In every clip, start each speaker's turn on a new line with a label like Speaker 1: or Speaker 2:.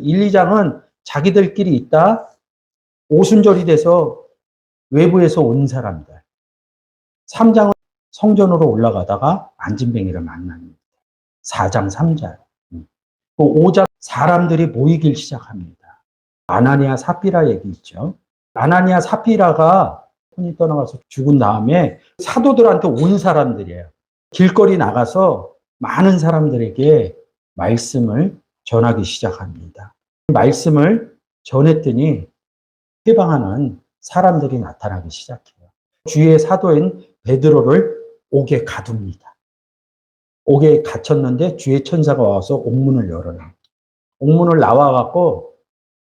Speaker 1: 1, 2장은 자기들끼리 있다 오순절이 돼서 외부에서 온 사람들. 3장은 성전으로 올라가다가 안진뱅이를 만납니다. 4장, 3장. 5장 사람들이 모이길 시작합니다. 아나니아 사피라 얘기 있죠. 아나니아 사피라가 혼이 떠나가서 죽은 다음에 사도들한테 온 사람들이에요. 길거리 나가서 많은 사람들에게 말씀을 전하기 시작합니다. 말씀을 전했더니 해방하는 사람들이 나타나기 시작해요. 주의 사도인 베드로를 옥에 가둡니다. 옥에 갇혔는데 주의 천사가 와서 옥문을 열어놔요. 옥문을 나와갖고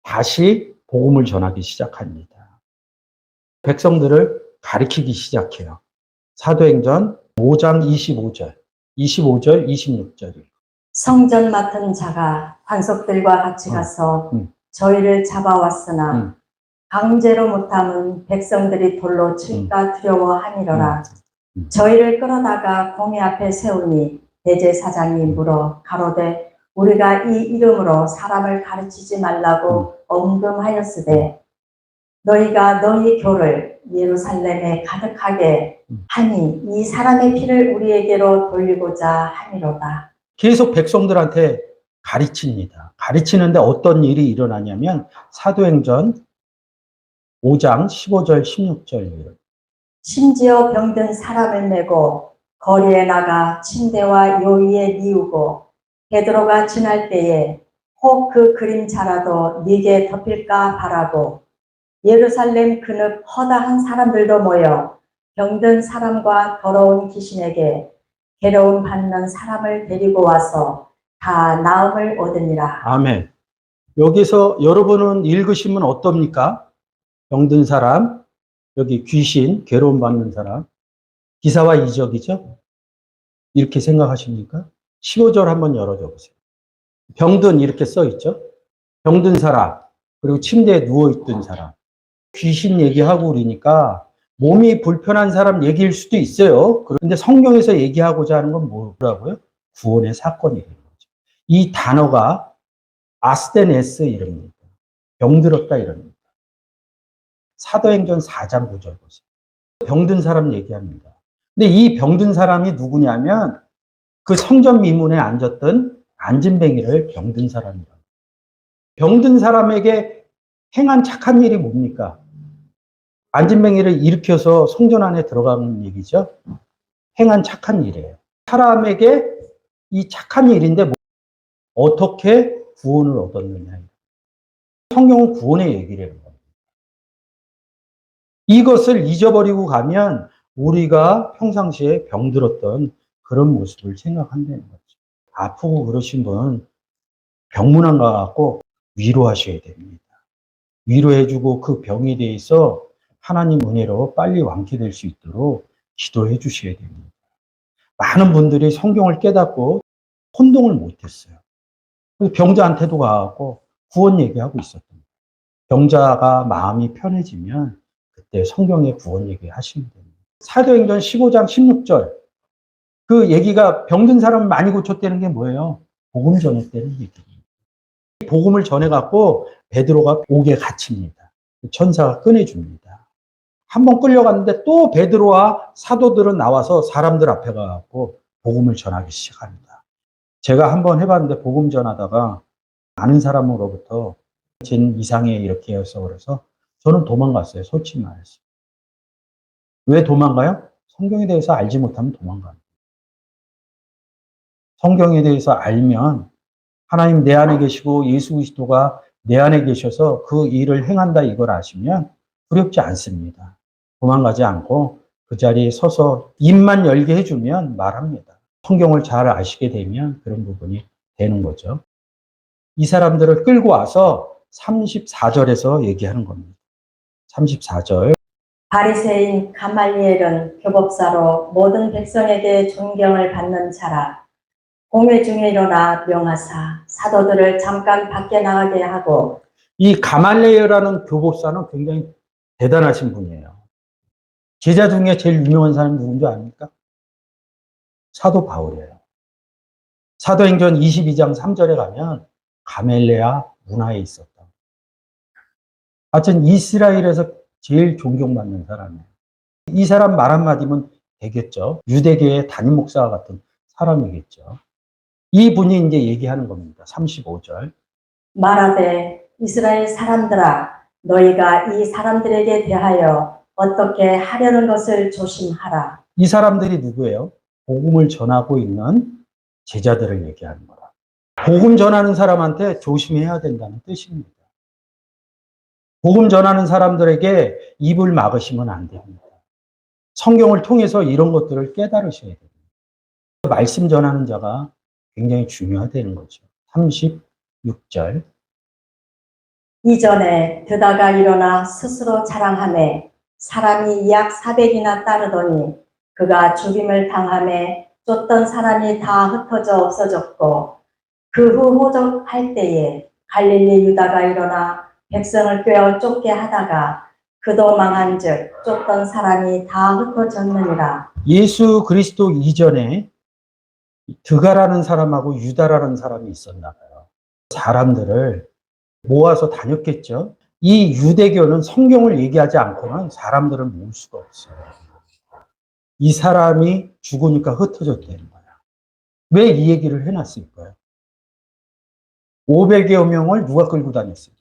Speaker 1: 다시 복음을 전하기 시작합니다. 백성들을 가리키기 시작해요. 사도행전 5장 25절, 26절.
Speaker 2: 성전 맡은 자가 관속들과 같이 가서 저희를 잡아왔으나 강제로 못함은 백성들이 돌로 칠까 두려워하니라. 저희를 끌어다가 공회 앞에 세우니 대제사장이 물어 가로되 우리가 이 이름으로 사람을 가르치지 말라고 엄금하였으되 너희가 너희 교를 예루살렘에 가득하게 하니 이 사람의 피를 우리에게로 돌리고자 함이로다.
Speaker 1: 계속 백성들한테 가르칩니다. 가르치는데 어떤 일이 일어나냐면 사도행전 5장 15절 16절.
Speaker 2: 심지어 병든 사람을 메고 거리에 나가 침대와 요위에 뉘우고 베드로가 지날 때에 혹 그 그림자라도 네게 덮일까 바라고 예루살렘 그늪 허다한 사람들도 모여 병든 사람과 더러운 귀신에게 괴로움 받는 사람을 데리고 와서 다 나음을 얻으니라.
Speaker 1: 아멘. 여기서 여러분은 읽으시면 어떻습니까? 병든 사람, 여기 귀신, 괴로움 받는 사람, 기사와 이적이죠? 이렇게 생각하십니까? 15절 한번 열어줘 보세요. 병든 이렇게 써 있죠? 병든 사람, 그리고 침대에 누워있던 사람. 귀신 얘기하고 그러니까 몸이 불편한 사람 얘기일 수도 있어요. 그런데 성경에서 얘기하고자 하는 건 뭐라고요? 구원의 사건이라는 거죠. 이 단어가 아스테네스 이름입니다. 병들었다 이럽니다. 사도행전 4장 9절 보세요. 병든 사람 얘기합니다. 근데 이 병든 사람이 누구냐면 그 성전 미문에 앉았던 안진뱅이를 병든 사람이라고. 병든 사람에게 행한 착한 일이 뭡니까? 안진뱅이를 일으켜서 성전 안에 들어가는 얘기죠. 행한 착한 일이에요. 사람에게 이 착한 일인데 어떻게 구원을 얻었느냐. 성경은 구원의 얘기를 해요. 이것을 잊어버리고 가면 우리가 평상시에 병들었던 그런 모습을 생각한다는 거죠. 아프고 그러신 분 병문안 가갖고 위로하셔야 됩니다. 위로해주고 그 병에 대해서 하나님 은혜로 빨리 완쾌될 수 있도록 기도해 주셔야 됩니다. 많은 분들이 성경을 깨닫고 혼동을 못했어요. 병자한테도 가갖고 구원 얘기하고 있었던 거예요. 병자가 마음이 편해지면 그때 성경의 구원 얘기하시면 됩니다. 사도행전 15장 16절 그 얘기가 병든 사람을 많이 고쳤다는 게 뭐예요? 복음 전했다는 얘기입니다. 복음을 전해갖고 베드로가 옥에 갇힙니다. 천사가 꺼내줍니다. 한번 끌려갔는데 또 베드로와 사도들은 나와서 사람들 앞에 가갖고 복음을 전하기 시작합니다. 제가 한번 해봤는데 복음 전하다가 아는 사람으로부터 쟤는 이상해 이렇게 해서 그래서 저는 도망갔어요. 솔직히 말해서. 왜 도망가요? 성경에 대해서 알지 못하면 도망가요. 성경에 대해서 알면 하나님 내 안에 계시고 예수 그리스도가 내 안에 계셔서 그 일을 행한다 이걸 아시면 두렵지 않습니다. 도망가지 않고 그 자리에 서서 입만 열게 해주면 말합니다. 성경을 잘 아시게 되면 그런 부분이 되는 거죠. 이 사람들을 끌고 와서 34절에서 얘기하는 겁니다. 34절.
Speaker 2: 바리새인 가말리엘은 교법사로 모든 백성에게 존경을 받는 자라. 공회 중에 일어나 명하사 사도들을 잠깐 밖에 나가게 하고.
Speaker 1: 이 가말리엘이라는 교법사는 굉장히 대단하신 분이에요. 제자 중에 제일 유명한 사람이 누군지 아닙니까? 사도 바울이에요. 사도행전 22장 3절에 가면 가멜레아 문화에 있었다. 하여튼 이스라엘에서 제일 존경받는 사람이에요. 이 사람 말 한마디면 되겠죠. 유대교의 담임 목사와 같은 사람이겠죠. 이분이 이제 얘기하는 겁니다. 35절.
Speaker 2: 말하되 이스라엘 사람들아 너희가 이 사람들에게 대하여 어떻게 하려는 것을 조심하라.
Speaker 1: 이 사람들이 누구예요? 복음을 전하고 있는 제자들을 얘기하는 거라. 복음 전하는 사람한테 조심해야 된다는 뜻입니다. 복음 전하는 사람들에게 입을 막으시면 안 됩니다. 성경을 통해서 이런 것들을 깨달으셔야 됩니다. 말씀 전하는 자가 굉장히 중요하다는 거죠. 36절.
Speaker 2: 이전에 드다가 일어나 스스로 자랑하매 사람이 약 400이나 따르더니 그가 죽임을 당하매 쫓던 사람이 다 흩어져 없어졌고 그 후 호적할 때에 갈릴리 유다가 일어나 백성을 꿰어 쫓게 하다가 그도 망한즉 쫓던 사람이 다 흩어졌느니라.
Speaker 1: 예수 그리스도 이전에 드가라는 사람하고 유다라는 사람이 있었나 봐요. 사람들을 모아서 다녔겠죠. 이 유대교는 성경을 얘기하지 않고는 사람들을 모을 수가 없어요. 이 사람이 죽으니까 흩어졌다는 거야. 왜 이 얘기를 해놨을까요? 500여 명을 누가 끌고 다녔어요?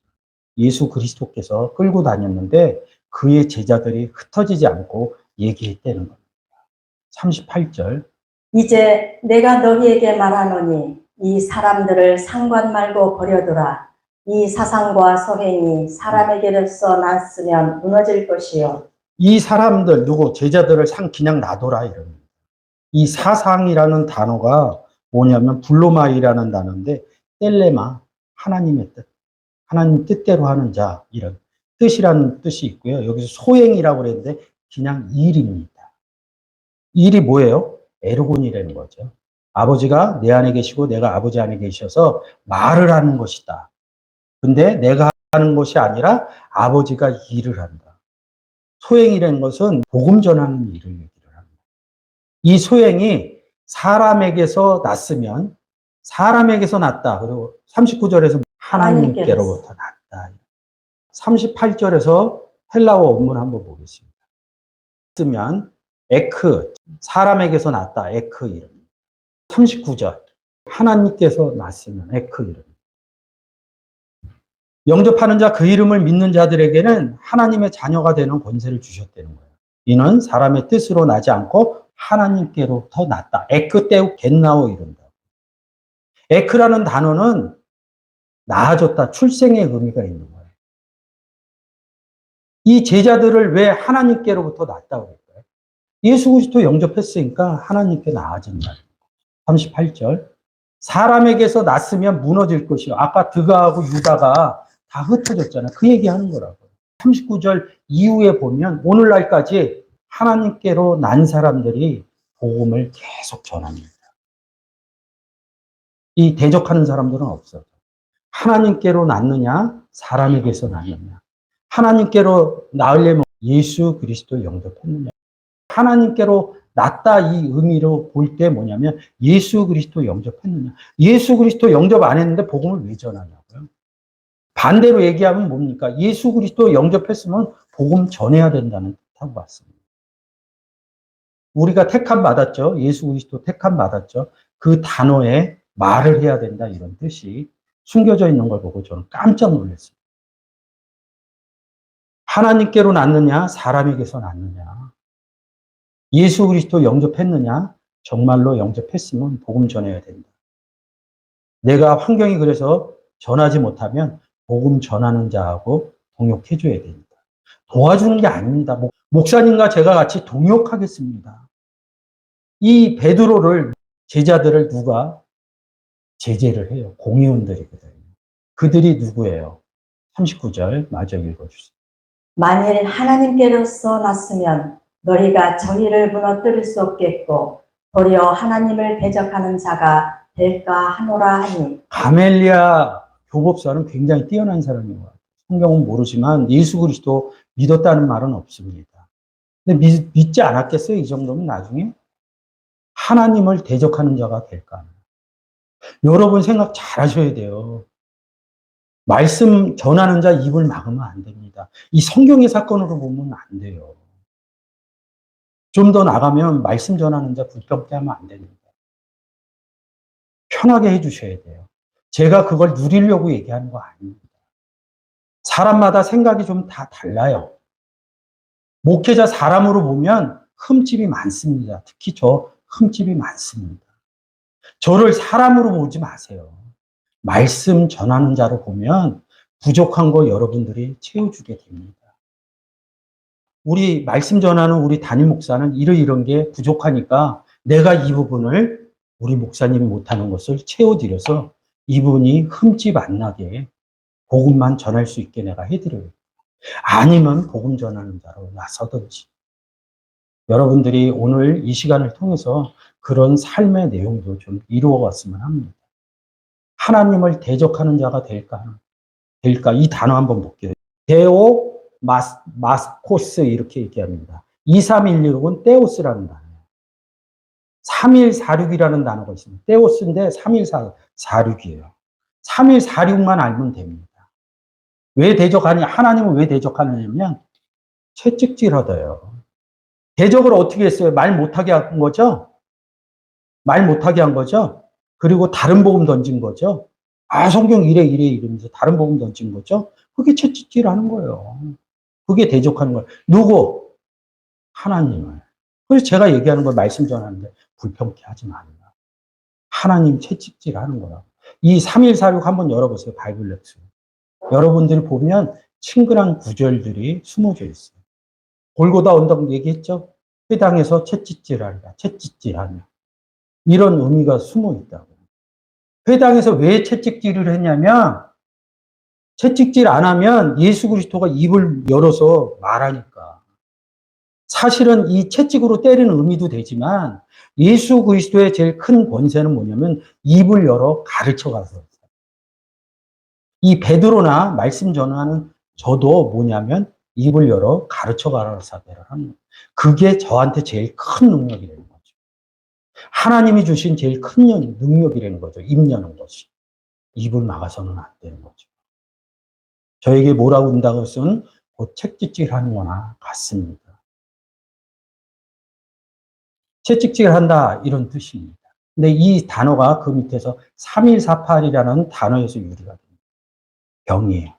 Speaker 1: 예수 그리스도께서 끌고 다녔는데 그의 제자들이 흩어지지 않고 얘기했다는 겁니다. 38절.
Speaker 2: 이제 내가 너희에게 말하노니 이 사람들을 상관 말고 버려두라. 이 사상과 서행이 사람에게로서 났으면 무너질 것이요.
Speaker 1: 이 사람들 누구 제자들을 그냥 놔둬라 이럽니다. 이 사상이라는 단어가 뭐냐면 블로마이라는 단어인데 텔레마 하나님의 뜻, 하나님 뜻대로 하는 자 이런 뜻이라는 뜻이 있고요. 여기서 소행이라고 그랬는데 그냥 일입니다. 일이 뭐예요? 에르곤이라는 거죠. 아버지가 내 안에 계시고 내가 아버지 안에 계셔서 말을 하는 것이다. 근데 내가 하는 것이 아니라 아버지가 일을 한다. 소행이라는 것은 복음 전하는 일을 얘기를 합니다. 이 소행이 사람에게서 났으면 사람에게서 났다. 그리고 39절에서 하나님께로부터 났다. 38절에서 헬라어 원문 한번 보겠습니다. 쓰면 에크, 사람에게서 났다. 에크 이름. 39절, 하나님께서 났으면 에크 이름. 영접하는 자, 그 이름을 믿는 자들에게는 하나님의 자녀가 되는 권세를 주셨다는 거예요. 이는 사람의 뜻으로 나지 않고 하나님께로부터 났다. 에크 때우 겟나오 이른다. 에크라는 단어는 나아졌다, 출생의 의미가 있는 거예요. 이 제자들을 왜 하나님께로부터 났다고 그럴까요? 예수 그리스도 영접했으니까 하나님께 나아진다. 38절. 사람에게서 났으면 무너질 것이요. 아까 드가하고 유다가 다 흩어졌잖아요. 그 얘기하는 거라고요. 39절 이후에 보면 오늘날까지 하나님께로 난 사람들이 복음을 계속 전합니다. 이 대적하는 사람들은 없어요. 하나님께로 낳느냐, 사람에게서 낳느냐. 하나님께로 낳으려면 예수 그리스도 영접했느냐. 하나님께로 낳다 이 의미로 볼 때 뭐냐면 예수 그리스도 영접했느냐. 예수 그리스도 영접 안 했는데 복음을 왜 전하냐고요. 반대로 얘기하면 뭡니까? 예수 그리스도 영접했으면 복음 전해야 된다는 뜻하고 같습니다. 우리가 택함 받았죠. 예수 그리스도 택함 받았죠. 그 단어에 말을 해야 된다 이런 뜻이 숨겨져 있는 걸 보고 저는 깜짝 놀랐어요. 하나님께로 낳느냐, 사람에게서 낳느냐. 예수 그리스도 영접했느냐, 정말로 영접했으면 복음 전해야 된다. 내가 환경이 그래서 전하지 못하면 복음 전하는 자하고 동역해줘야 됩니다. 도와주는 게 아닙니다. 목사님과 제가 같이 동역하겠습니다. 이 베드로를, 제자들을 누가 제재를 해요? 공회원들이거든요. 그들이 누구예요? 39절 마저 읽어주세요.
Speaker 2: 만일 하나님께로서 났으면 너희가 저희를 무너뜨릴 수 없겠고 도리어 하나님을 대적하는 자가 될까 하노라 하니.
Speaker 1: 가멜리아 교법사는 굉장히 뛰어난 사람인 것 같아요. 성경은 모르지만 예수 그리스도 믿었다는 말은 없습니다. 근데 믿지 않았겠어요? 이 정도면 나중에? 하나님을 대적하는 자가 될까? 여러분 생각 잘 하셔야 돼요. 말씀 전하는 자 입을 막으면 안 됩니다. 이 성경의 사건으로 보면 안 돼요. 좀 더 나가면 말씀 전하는 자 불평케 하면 안 됩니다. 편하게 해주셔야 돼요. 제가 그걸 누리려고 얘기하는 거 아닙니다. 사람마다 생각이 좀 다 달라요. 목회자 사람으로 보면 흠집이 많습니다. 특히 저 흠집이 많습니다. 저를 사람으로 보지 마세요. 말씀 전하는 자로 보면 부족한 거 여러분들이 채워주게 됩니다. 우리 말씀 전하는 우리 담임 목사는 이런 게 부족하니까 내가 이 부분을 우리 목사님이 못하는 것을 채워드려서 이분이 흠집 안 나게 복음만 전할 수 있게 내가 해드려요. 아니면 복음 전하는 자로 나서든지. 여러분들이 오늘 이 시간을 통해서 그런 삶의 내용도 좀 이루어갔으면 합니다. 하나님을 대적하는 자가 될까? 이 단어 한번 볼게요. 데오 마스코스 이렇게 얘기합니다. 2316은 떼오스라는 단어예요. 3146이라는 단어가 있습니다. 떼오스인데 3146이에요. 3146만 알면 됩니다. 왜 대적하냐? 하나님은 왜 대적하느냐면 채찍질하다요. 대적을 어떻게 했어요? 말 못하게 한 거죠? 말 못하게 한 거죠? 그리고 다른 복음 던진 거죠? 성경 이래 이러면서 다른 복음 던진 거죠? 그게 채찍질하는 거예요. 그게 대적하는 거예요. 누구? 하나님을. 그래서 제가 얘기하는 걸 말씀 전하는데 불평케 하지 말라. 하나님 채찍질하는 거라고. 이 3146 한번 열어보세요. 바이블 렉스. 여러분들이 보면 친근한 구절들이 숨어져 있어요. 골고다 언덕 얘기했죠? 회당에서 채찍질하리라. 채찍질하며. 이런 의미가 숨어 있다고. 회당에서 왜 채찍질을 했냐면 채찍질 안 하면 예수 그리스도가 입을 열어서 말하니까. 사실은 이 채찍으로 때리는 의미도 되지만 예수 그리스도의 제일 큰 권세는 뭐냐면 입을 열어 가르쳐가서. 이 베드로나 말씀 전하는 저도 뭐냐면 입을 열어 가르쳐가라사를 하는 거예요. 그게 저한테 제일 큰 능력이라는 거죠. 하나님이 주신 제일 큰 능력이라는 거죠. 입 여는 것이. 입을 막아서는 안 되는 거죠. 저에게 뭐라고 한다고 해서는 곧 채찍질 하는 거나 같습니다. 채찍질 한다 이런 뜻입니다. 근데 이 단어가 그 밑에서 3148이라는 단어에서 유래가 됩니다. 병이에요.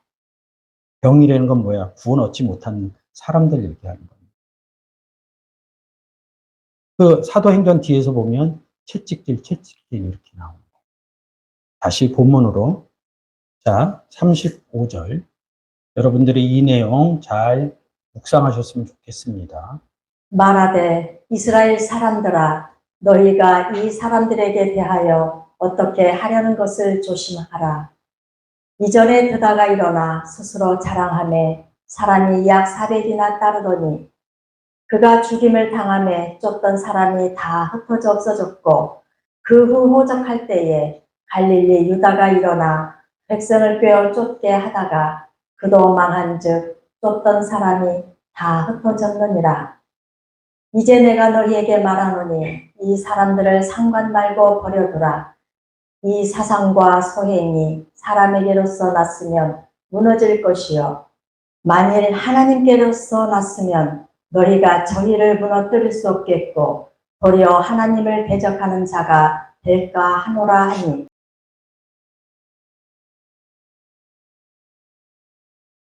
Speaker 1: 병이라는 건 뭐야? 구원 얻지 못한 사람들 얘기하는 겁니다. 그 사도행전 뒤에서 보면 채찍질 이렇게 나옵니다. 다시 본문으로. 자, 35절. 여러분들이 이 내용 잘 묵상하셨으면 좋겠습니다.
Speaker 2: 말하되 이스라엘 사람들아 너희가 이 사람들에게 대하여 어떻게 하려는 것을 조심하라. 이전에 드다가 일어나 스스로 자랑하며 사람이 약 400이나 따르더니 그가 죽임을 당하며 쫓던 사람이 다 흩어져 없어졌고 그 후 호적할 때에 갈릴리 유다가 일어나 백성을 꿰어 쫓게 하다가 그도 망한즉 쫓던 사람이 다 흩어졌느니라. 이제 내가 너희에게 말하노니 이 사람들을 상관 말고 버려두라. 이 사상과 소행이 사람에게로서 났으면 무너질 것이요 만일 하나님께로서 났으면 너희가 저희를 무너뜨릴 수 없겠고 도리어 하나님을 대적하는 자가 될까 하노라 하니